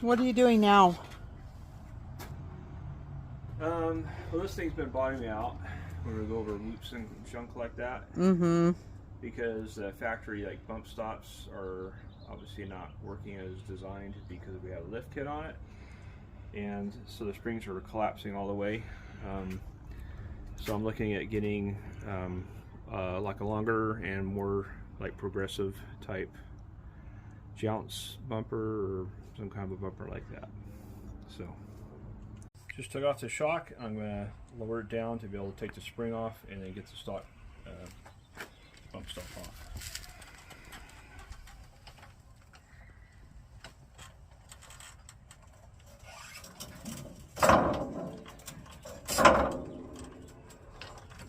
What are you doing now? Well, this thing's been bottoming me out when we go over loops and junk like that. Mm-hmm. Because factory bump stops are obviously not working as designed because we have a lift kit on it, and so the springs are collapsing all the way. So I'm looking at getting like a longer and more progressive type jounce bumper or some kind of a bumper like that. So just took off the shock. I'm going to lower it down to be able to take the spring off and then get the stock bump stop off.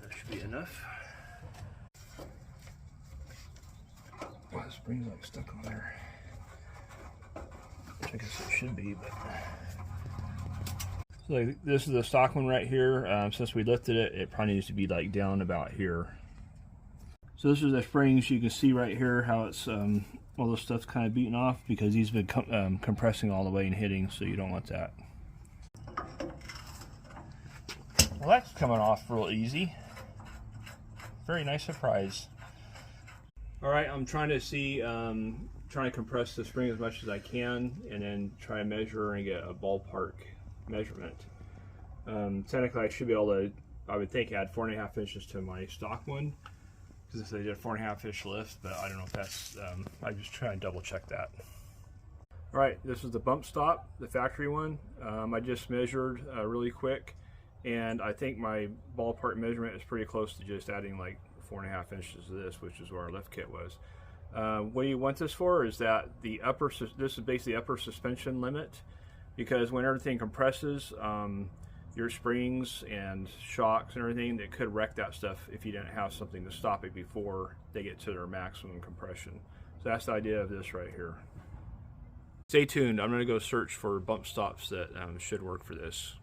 That should be enough. Well, the spring's stuck on there. I guess it should be, but so this is the stock one right here. Since we lifted it, it probably needs to be down about here. So this is the springs. You can see right here how it's all this stuff's kind of beaten off because these have been compressing all the way and hitting, so you don't want that. Well, that's coming off real easy. Very nice surprise. All right, I'm trying to see, trying to compress the spring as much as I can, and then try to measure and get a ballpark measurement. Technically, I should be able to, I would think, add 4.5 inches to my stock one, because they did a 4.5 inch lift, but I don't know if that's, I just try and double check that. All right, this is the bump stop, the factory one. I just measured really quick, and I think my ballpark measurement is pretty close to just adding 4.5 inches to this, which is where our lift kit was. What you want this for is that the upper, this is basically the upper suspension limit, because when everything compresses, your springs and shocks and everything, that could wreck that stuff if you didn't have something to stop it before they get to their maximum compression. So that's the idea of this right here. Stay tuned. I'm going to go search for bump stops that should work for this.